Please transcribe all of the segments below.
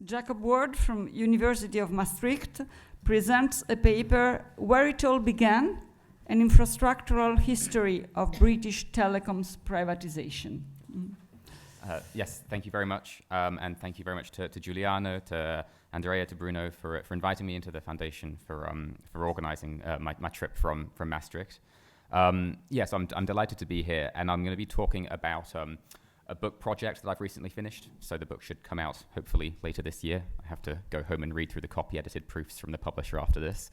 Jacob Ward from University of Maastricht presents a paper, Where It All Began, an infrastructural history of British telecoms privatization. Yes, thank you very much. And thank you very much to Giuliano, to Andrea, to Bruno for inviting me into the foundation for organizing my trip from Maastricht. Yes, I'm delighted to be here, and I'm going to be talking about a book project that I've recently finished. So the book should come out hopefully later this year. I have to go home and read through the copy-edited proofs from the publisher after this.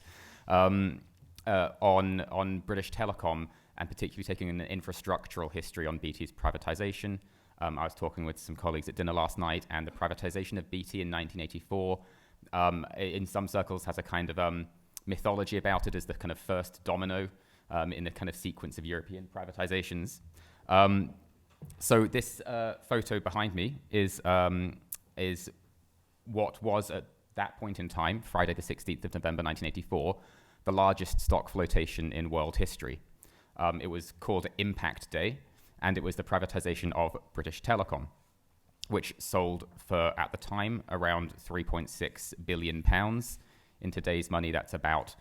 On British Telecom, and particularly taking an infrastructural history on BT's privatization. I was talking with some colleagues at dinner last night, and the privatization of BT in 1984, in some circles has a kind of mythology about it as the kind of first domino in the kind of sequence of European privatizations. So this photo behind me is what was at that point in time, Friday the 16th of November 1984, the largest stock flotation in world history. It was called Impact Day, and it was the privatization of British Telecom, which sold for, at the time, around £3.6 billion. In today's money, that's about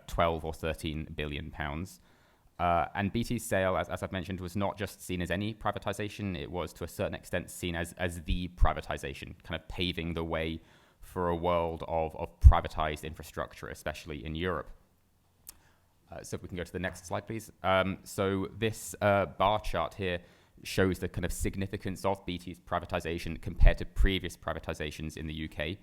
12 or 13 billion pounds. And BT's sale, as I've mentioned, was not just seen as any privatization, it was to a certain extent seen as the privatization, kind of paving the way for a world of privatized infrastructure, especially in Europe. So if we can go to the next slide, please. So this bar chart here shows the kind of significance of BT's privatization compared to previous privatizations in the UK.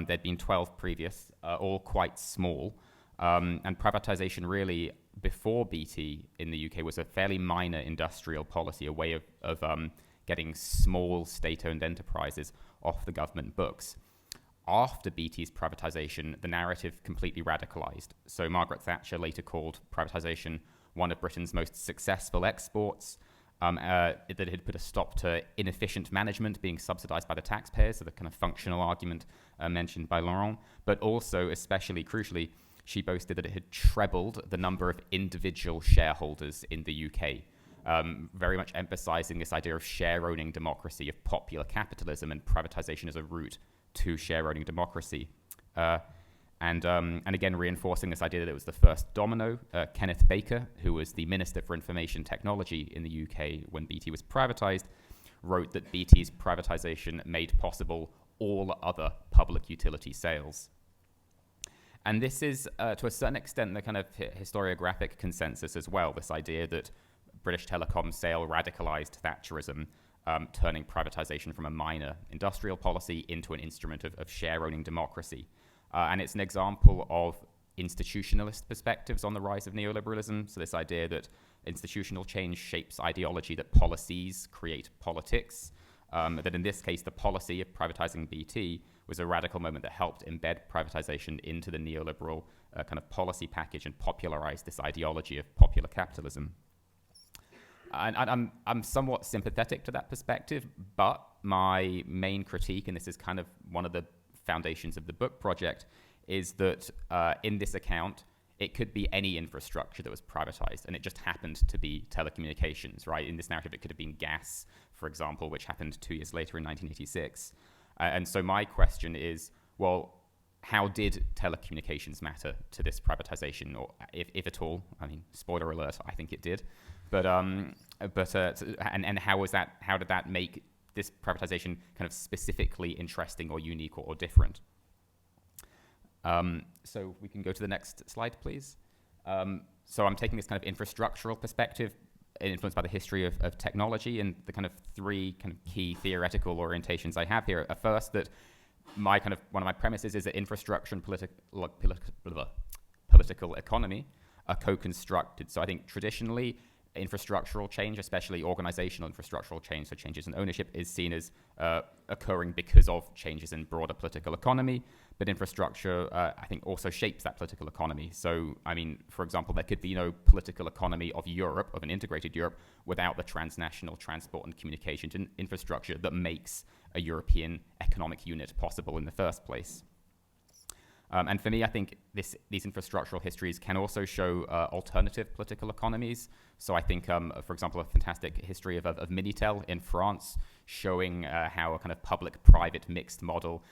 There'd been 12 previous, all quite small. And privatization really, before BT in the UK, was a fairly minor industrial policy, a way of getting small state-owned enterprises off the government books. After BT's privatization, the narrative completely radicalized. So Margaret Thatcher later called privatization one of Britain's most successful exports, that it had put a stop to inefficient management being subsidized by the taxpayers, so the kind of functional argument mentioned by Laurent, but also, especially crucially, she boasted that it had trebled the number of individual shareholders in the UK, very much emphasizing this idea of share-owning democracy, of popular capitalism, and privatization as a route to share-owning democracy. And again, reinforcing this idea that it was the first domino. Kenneth Baker, who was the Minister for Information Technology in the UK when BT was privatized, wrote that BT's privatization made possible all other public utility sales. And this is, to a certain extent, the kind of historiographic consensus as well, this idea that British Telecom's sale radicalized Thatcherism, turning privatization from a minor industrial policy into an instrument of share-owning democracy. And it's an example of institutionalist perspectives on the rise of neoliberalism, so this idea that institutional change shapes ideology, that policies create politics, that in this case, the policy of privatizing BT was a radical moment that helped embed privatization into the neoliberal kind of policy package and popularize this ideology of popular capitalism. And I'm somewhat sympathetic to that perspective, but my main critique, and this is kind of one of the foundations of the book project, is that in this account, it could be any infrastructure that was privatized, and it just happened to be telecommunications, right? In this narrative, it could have been gas, for example, which happened 2 years later in 1986. And so my question is, well, how did telecommunications matter to this privatization, or if at all? I mean, spoiler alert, I think it did. But how was that? How did that make this privatization kind of specifically interesting or unique or different? So we can go to the next slide, please. So I'm taking this kind of infrastructural perspective, influenced by the history of technology, and the kind of three kind of key theoretical orientations I have here are first that one of my premises is that infrastructure and political economy are co-constructed. So I think traditionally infrastructural change, especially organizational infrastructural change, so changes in ownership, is seen as occurring because of changes in broader political economy. But infrastructure, I think, also shapes that political economy. So, I mean, for example, there could be no political economy of Europe, of an integrated Europe, without the transnational transport and communications infrastructure that makes a European economic unit possible in the first place. And for me, I think these infrastructural histories can also show alternative political economies. So I think, for example, a fantastic history of Minitel in France showing how a kind of public-private mixed model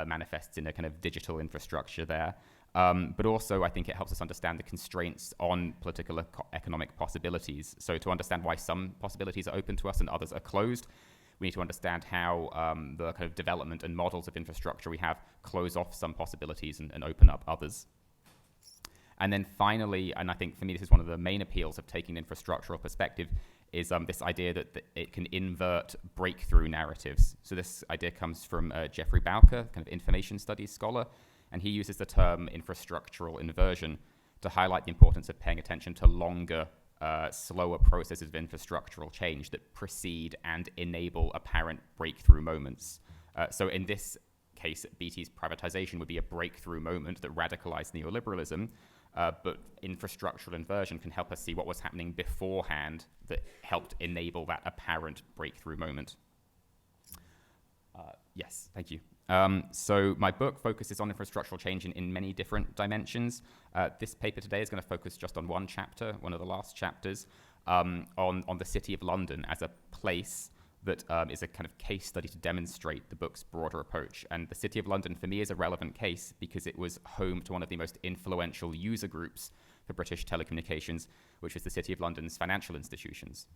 manifests in a kind of digital infrastructure there. But also, I think it helps us understand the constraints on political economic possibilities. So to understand why some possibilities are open to us and others are closed, we need to understand how the kind of development and models of infrastructure we have close off some possibilities and open up others. And then finally, and I think for me this is one of the main appeals of taking an infrastructural perspective, is this idea that it can invert breakthrough narratives. So this idea comes from Jeffrey Bowker, kind of information studies scholar, and he uses the term infrastructural inversion to highlight the importance of paying attention to longer, slower processes of infrastructural change that precede and enable apparent breakthrough moments. So in this case, BT's privatization would be a breakthrough moment that radicalized neoliberalism, but infrastructural inversion can help us see what was happening beforehand that helped enable that apparent breakthrough moment. Yes, thank you. So my book focuses on infrastructural change in many different dimensions. This paper today is going to focus just on one chapter, one of the last chapters, on the City of London as a place that is a kind of case study to demonstrate the book's broader approach. And the City of London, for me, is a relevant case because it was home to one of the most influential user groups for British telecommunications, which was the City of London's financial institutions.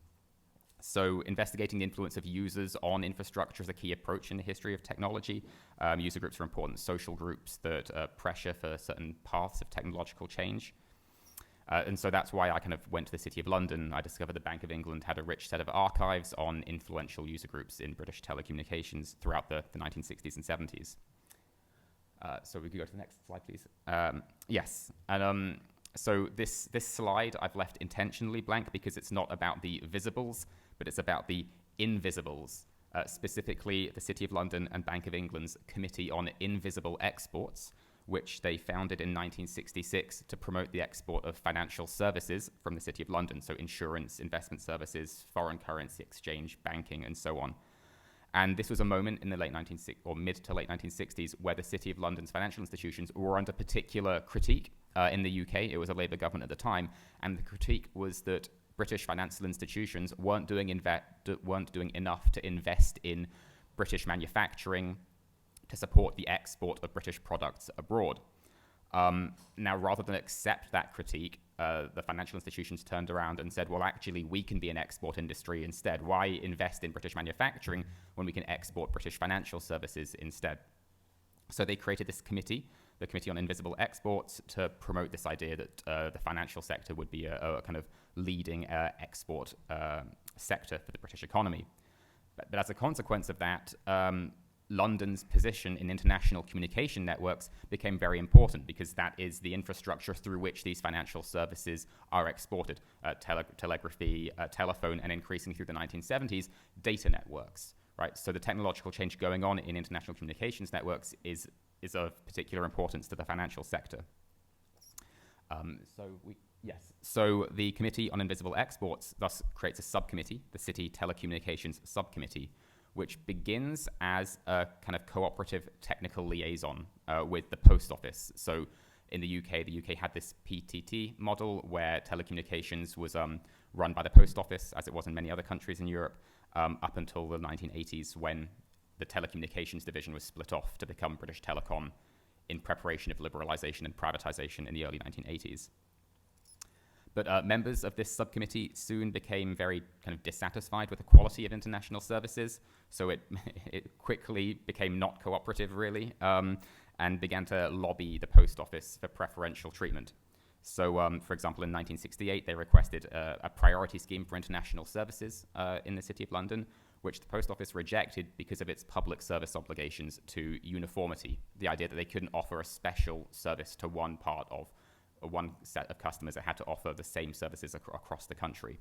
So investigating the influence of users on infrastructure is a key approach in the history of technology. User groups are important social groups that pressure for certain paths of technological change. And so that's why I kind of went to the City of London. I discovered the Bank of England had a rich set of archives on influential user groups in British telecommunications throughout the 1960s and 70s. So we could go to the next slide, please. Yes, and so this slide I've left intentionally blank because it's not about the visibles, but it's about the invisibles, specifically the City of London and Bank of England's Committee on Invisible Exports, which they founded in 1966 to promote the export of financial services from the City of London, so insurance, investment services, foreign currency exchange, banking, and so on. And this was a moment in the mid to late 1960s where the City of London's financial institutions were under particular critique. In the UK, it was a Labour government at the time, and the critique was that British financial institutions weren't doing enough to invest in British manufacturing to support the export of British products abroad. Now, rather than accept that critique, the financial institutions turned around and said, well, actually, we can be an export industry instead. Why invest in British manufacturing when we can export British financial services instead? So they created this committee, the Committee on Invisible Exports, to promote this idea that the financial sector would be a kind of leading export sector for the British economy. But as a consequence of that, London's position in international communication networks became very important because that is the infrastructure through which these financial services are exported. Telegraphy, telephone, and increasingly through the 1970s, data networks. Right? So the technological change going on in international communications networks is of particular importance to the financial sector. So the Committee on Invisible Exports thus creates a subcommittee, the City Telecommunications Subcommittee, which begins as a kind of cooperative technical liaison with the Post Office. So in the UK had this PTT model where telecommunications was run by the Post Office, as it was in many other countries in Europe, up until the 1980s when the telecommunications division was split off to become British Telecom in preparation of liberalisation and privatisation in the early 1980s. But members of this subcommittee soon became very kind of dissatisfied with the quality of international services, so it quickly became not cooperative, really, and began to lobby the Post Office for preferential treatment. So, for example, in 1968, they requested a priority scheme for international services in the City of London, which the Post Office rejected because of its public service obligations to uniformity, the idea that they couldn't offer a special service to one set of customers that had to offer the same services across the country.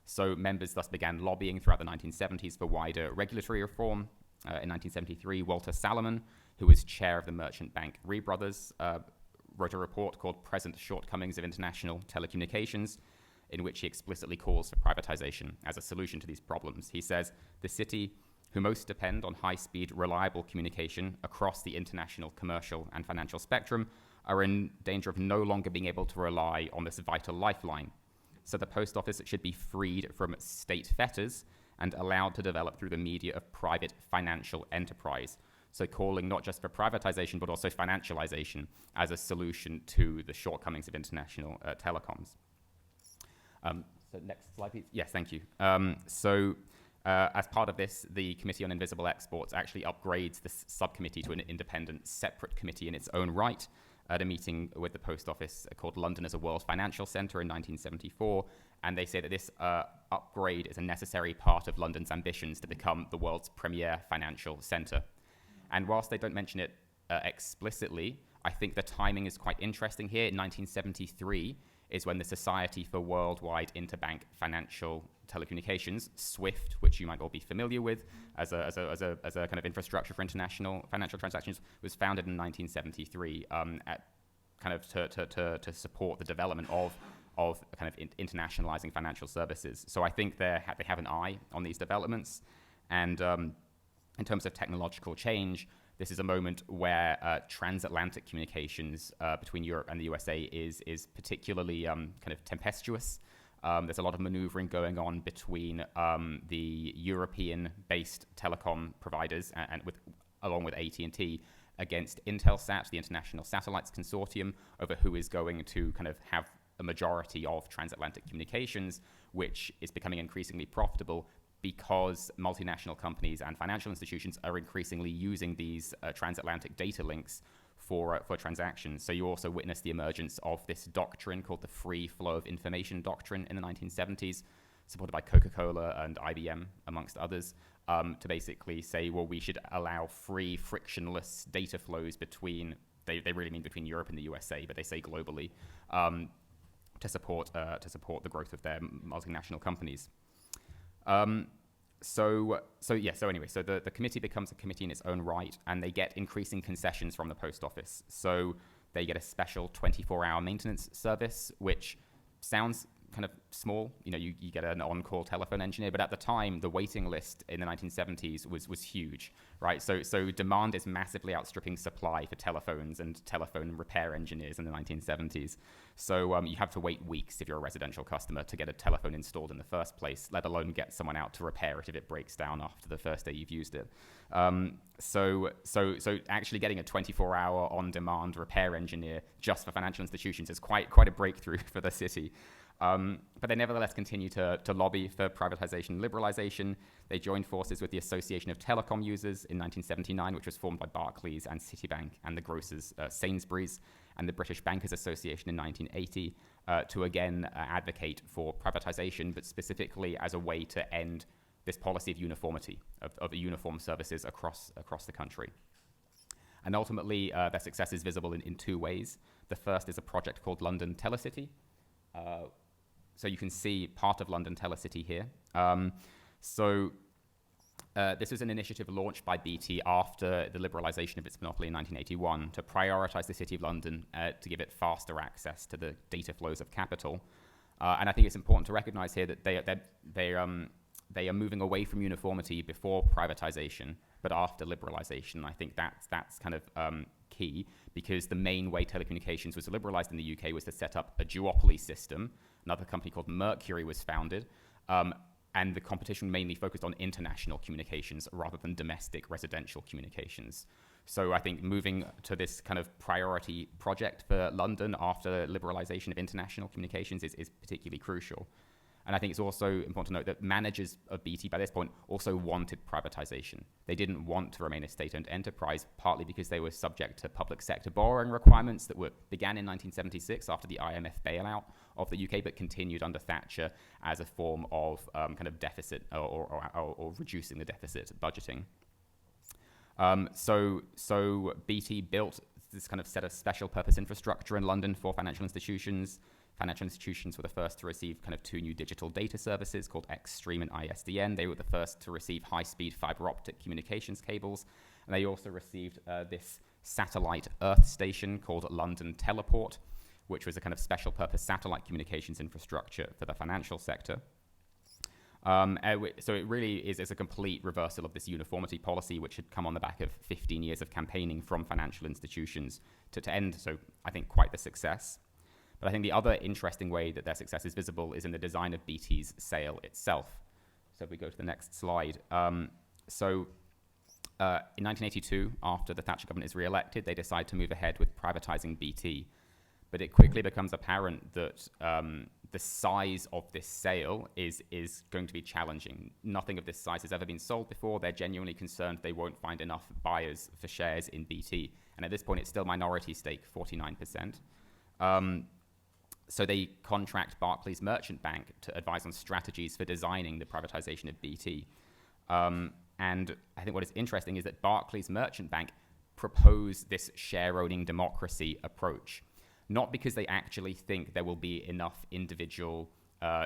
So members thus began lobbying throughout the 1970s for wider regulatory reform. In 1973, Walter Salomon, who was chair of the merchant bank Ree Brothers, wrote a report called Present Shortcomings of International Telecommunications, in which he explicitly calls for privatization as a solution to these problems. He says, the city, who most depend on high-speed, reliable communication across the international commercial and financial spectrum, are in danger of no longer being able to rely on this vital lifeline. So the Post Office should be freed from state fetters and allowed to develop through the media of private financial enterprise. So calling not just for privatization, but also financialization as a solution to the shortcomings of international telecoms. So next slide, please. Yes, thank you. As part of this, the Committee on Invisible Exports actually upgrades this subcommittee to an independent, separate committee in its own right at a meeting with the Post Office called London as a World Financial Centre in 1974. And they say that this upgrade is a necessary part of London's ambitions to become the world's premier financial centre. And whilst they don't mention it explicitly, I think the timing is quite interesting here. In 1973 is when the Society for Worldwide Interbank Financial Telecommunications, SWIFT, which you might all be familiar with as a kind of infrastructure for international financial transactions, was founded in 1973 to support the development of kind of internationalizing financial services. So I think they have an eye on these developments. And in terms of technological change, this is a moment where transatlantic communications between Europe and the USA is particularly kind of tempestuous. There's a lot of maneuvering going on between the European-based telecom providers along with AT&T against Intelsat, the International Satellites Consortium, over who is going to kind of have a majority of transatlantic communications, which is becoming increasingly profitable because multinational companies and financial institutions are increasingly using these transatlantic data links for transactions. So you also witness the emergence of this doctrine called the Free Flow of Information Doctrine in the 1970s, supported by Coca-Cola and IBM, amongst others, to basically say, well, we should allow free, frictionless data flows between, they really mean between Europe and the USA, but they say globally, to support the growth of their multinational companies. So the committee becomes a committee in its own right, and they get increasing concessions from the Post Office. So they get a special 24-hour maintenance service, which sounds kind of small. You know, you get an on-call telephone engineer, but at the time, the waiting list in the 1970s was huge, right? So demand is massively outstripping supply for telephones and telephone repair engineers in the 1970s. So you have to wait weeks if you're a residential customer to get a telephone installed in the first place, let alone get someone out to repair it if it breaks down after the first day you've used it. So actually getting a 24-hour on-demand repair engineer just for financial institutions is quite a breakthrough for the city. But they nevertheless continue to lobby for privatization and liberalization. They joined forces with the Association of Telecom Users in 1979, which was formed by Barclays and Citibank and the grocers Sainsbury's, and the British Bankers Association in 1980 to again advocate for privatization, but specifically as a way to end this policy of uniformity, of uniform services across the country. And ultimately, their success is visible in two ways. The first is a project called London Telecity. So you can see part of London Telecity here. This was an initiative launched by BT after the liberalisation of its monopoly in 1981 to prioritise the City of London to give it faster access to the data flows of capital. And I think it's important to recognise here that they are moving away from uniformity before privatisation, but after liberalisation. I think that's kind of key, because the main way telecommunications was liberalised in the UK was to set up a duopoly system. Another company called Mercury was founded, and the competition mainly focused on international communications rather than domestic residential communications. So I think moving to this kind of priority project for London after liberalisation of international communications is particularly crucial. And I think it's also important to note that managers of BT by this point also wanted privatization. They didn't want to remain a state-owned enterprise, partly because they were subject to public sector borrowing requirements that began in 1976 after the IMF bailout of the UK, but continued under Thatcher as a form of kind of deficit or reducing the deficit budgeting. So BT built this kind of set of special purpose infrastructure in London for financial institutions. Financial institutions were the first to receive kind of two new digital data services called Xstream and ISDN. They were the first to receive high-speed fiber optic communications cables. And they also received this satellite Earth station called London Teleport, which was a kind of special purpose satellite communications infrastructure for the financial sector. So it really is a complete reversal of this uniformity policy, which had come on the back of 15 years of campaigning from financial institutions to end. So I think quite the success. But I think the other interesting way that their success is visible is in the design of BT's sail itself. So if we go to the next slide. In 1982, after the Thatcher government is re-elected, they decide to move ahead with privatizing BT. But it quickly becomes apparent that the size of this sale is going to be challenging. Nothing of this size has ever been sold before. They're genuinely concerned they won't find enough buyers for shares in BT. And at this point, it's still minority stake, 49%. So they contract Barclays Merchant Bank to advise on strategies for designing the privatization of BT. And I think what is interesting is that Barclays Merchant Bank propose this share-owning democracy approach, not because they actually think there will be enough individual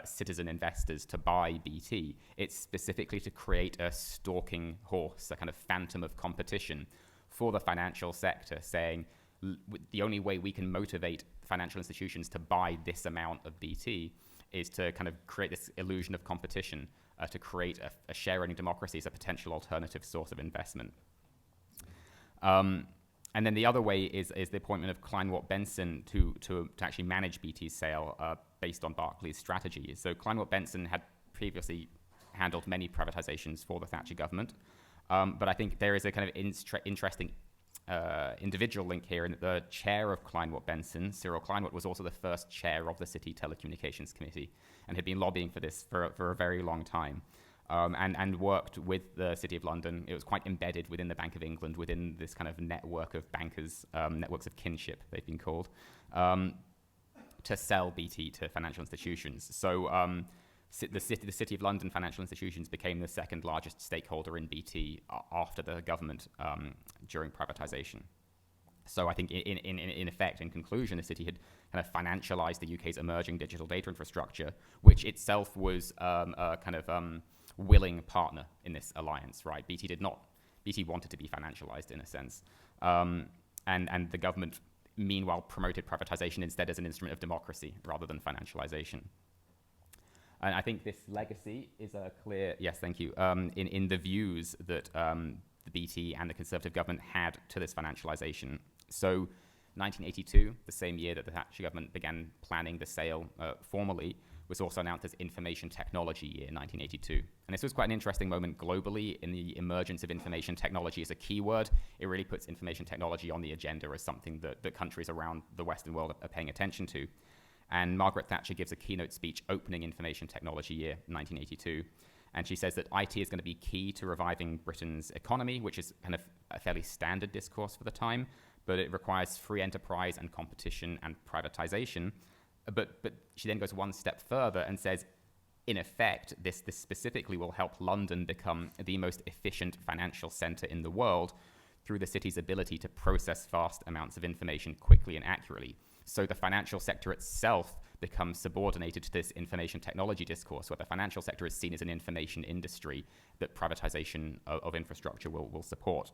citizen investors to buy BT. It's specifically to create a stalking horse, a kind of phantom of competition for the financial sector, saying the only way we can motivate financial institutions to buy this amount of BT is to kind of create this illusion of competition, to create a share-owning democracy as a potential alternative source of investment. And then the other way is the appointment of Kleinwort-Benson to actually manage BT's sale based on Barclays' strategy. So Kleinwort-Benson had previously handled many privatizations for the Thatcher government, but I think there is a kind of interesting individual link here in that the chair of Kleinwort-Benson, Cyril Kleinwort, was also the first chair of the City Telecommunications Committee and had been lobbying for this for a very long time. And worked with the City of London. It was quite embedded within the Bank of England, within this kind of network of bankers, networks of kinship, they've been called, to sell BT to financial institutions. So the City of London financial institutions became the second largest stakeholder in BT after the government during privatization. So I think in effect, in conclusion, the city had kind of financialized the UK's emerging digital data infrastructure, which itself was a kind of willing partner in this alliance, right? BT wanted to be financialized in a sense. And the government, meanwhile, promoted privatization instead as an instrument of democracy rather than financialization. And I think this legacy is a clear, yes, thank you, in the views that the BT and the Conservative government had to this financialization. So 1982, the same year that the Thatcher government began planning the sale formally, was also announced as Information Technology Year, 1982. And this was quite an interesting moment globally in the emergence of information technology as a keyword. It really puts information technology on the agenda as something that countries around the Western world are paying attention to. And Margaret Thatcher gives a keynote speech opening Information Technology Year, 1982. And she says that IT is going to be key to reviving Britain's economy, which is kind of a fairly standard discourse for the time, but it requires free enterprise and competition and privatization. But she then goes one step further and says, in effect, this specifically will help London become the most efficient financial center in the world through the city's ability to process vast amounts of information quickly and accurately. So the financial sector itself becomes subordinated to this information technology discourse, where the financial sector is seen as an information industry that privatization of infrastructure will support.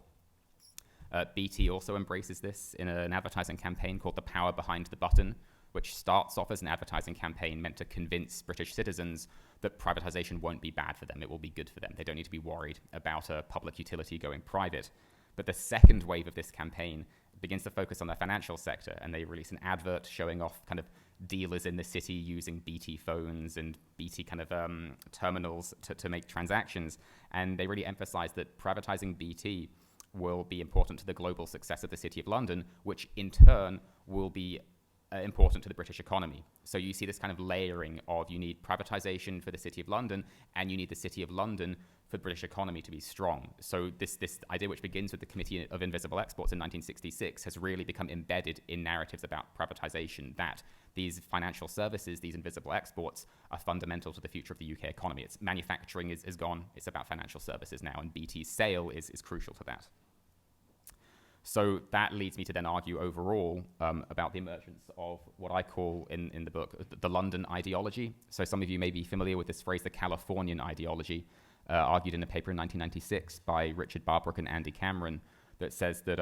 BT also embraces this in an advertising campaign called The Power Behind the Button, which starts off as an advertising campaign meant to convince British citizens that privatization won't be bad for them, it will be good for them. They don't need to be worried about a public utility going private. But the second wave of this campaign begins to focus on the financial sector, and they release an advert showing off kind of dealers in the city using BT phones and BT kind of terminals to make transactions. And they really emphasize that privatizing BT will be important to the global success of the City of London, which in turn will be important to the British economy. So you see this kind of layering of you need privatization for the City of London and you need the City of London for the British economy to be strong. So this idea, which begins with the Committee of Invisible Exports in 1966, has really become embedded in narratives about privatization, that these financial services, these invisible exports, are fundamental to the future of the UK economy. It's manufacturing is gone, it's about financial services now, and BT's sale is crucial to that. So that leads me to then argue overall about the emergence of what I call in the book the London ideology. So some of you may be familiar with this phrase, the Californian ideology, argued in a paper in 1996 by Richard Barbrook and Andy Cameron, that says that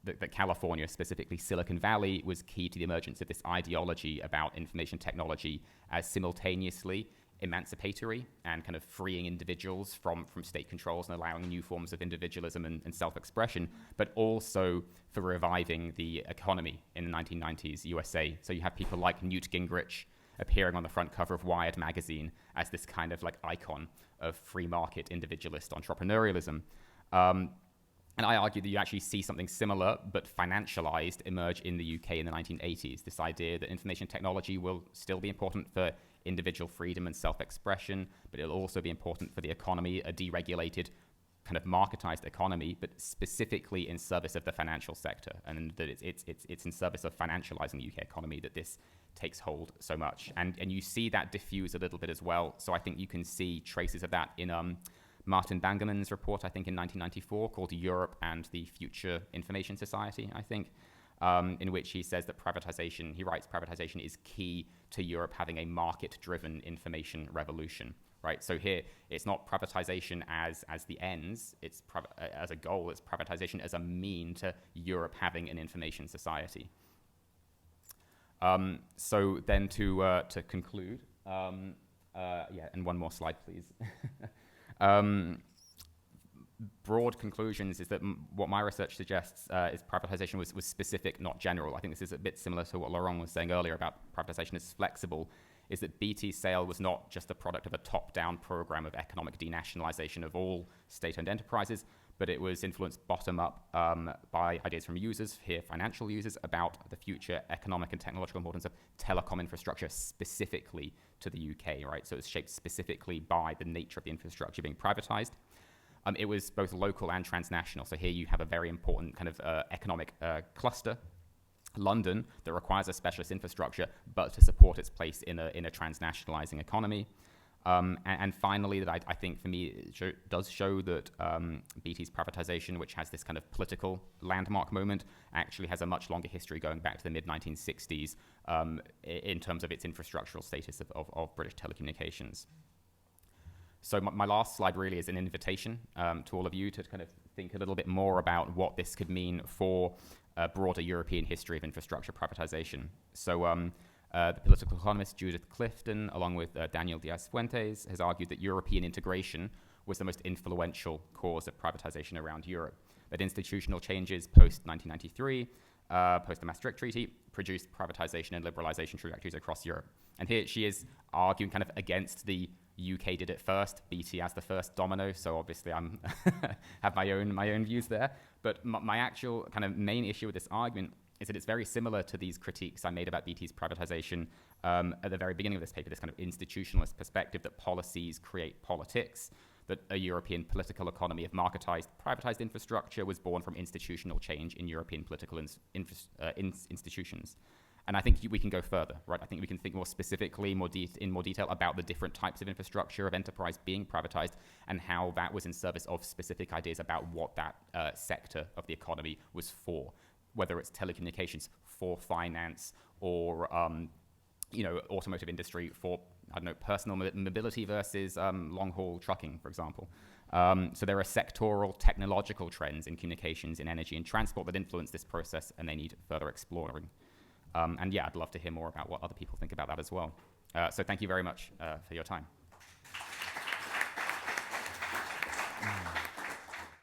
that California, specifically Silicon Valley, was key to the emergence of this ideology about information technology as simultaneously emancipatory and kind of freeing individuals from state controls and allowing new forms of individualism and self-expression, but also for reviving the economy in the 1990s USA. So you have people like Newt Gingrich appearing on the front cover of Wired magazine as this kind of like icon of free market individualist entrepreneurialism. And I argue that you actually see something similar but financialized emerge in the UK in the 1980s. This idea that information technology will still be important for individual freedom and self-expression, but it'll also be important for the economy, a deregulated kind of marketized economy, but specifically in service of the financial sector, and that it's in service of financializing the UK economy that this takes hold so much. And you see that diffuse a little bit as well. So I think you can see traces of that in Martin Bangerman's report, I think in 1994, called Europe and the Future Information Society, I think, in which he says that privatization, he writes, privatization is key to Europe having a market-driven information revolution, right? So here, it's not privatization as the ends, it's as a goal, it's privatization as a mean to Europe having an information society. So then to conclude, yeah, and one more slide, please. Broad conclusions is that what my research suggests is privatization was specific, not general. I think this is a bit similar to what Laurent was saying earlier about privatization is flexible, is that BT's sale was not just the product of a top-down program of economic denationalization of all state-owned enterprises, but it was influenced bottom-up by ideas from users, here financial users, about the future economic and technological importance of telecom infrastructure specifically to the UK, right? So it's shaped specifically by the nature of the infrastructure being privatized. It was both local and transnational. So here you have a very important kind of economic cluster, London, that requires a specialist infrastructure, but to support its place in a transnationalizing economy. And finally, that I think for me does show that BT's privatization, which has this kind of political landmark moment, actually has a much longer history going back to the mid-1960s in terms of its infrastructural status of British telecommunications. So my last slide really is an invitation to all of you to kind of think a little bit more about what this could mean for a broader European history of infrastructure privatization. So the political economist Judith Clifton, along with Daniel Diaz-Fuentes, has argued that European integration was the most influential cause of privatization around Europe. That institutional changes post-1993, post the Maastricht Treaty, produced privatization and liberalization trajectories across Europe. And here she is arguing kind of against the UK did it first, BT as the first domino, so obviously I'm have my own views there. But my actual kind of main issue with this argument is that it's very similar to these critiques I made about BT's privatization at the very beginning of this paper, this kind of institutionalist perspective that policies create politics, that a European political economy of marketized, privatized infrastructure was born from institutional change in European political institutions. And I think we can go further, right? I think we can think more specifically, in more detail about the different types of infrastructure of enterprise being privatized and how that was in service of specific ideas about what that sector of the economy was for, whether it's telecommunications for finance or, automotive industry for, personal mobility versus long-haul trucking, for example. So there are sectoral technological trends in communications, in energy and transport that influence this process, and they need further exploring. And yeah, I'd love to hear more about what other people think about that as well. So thank you very much for your time.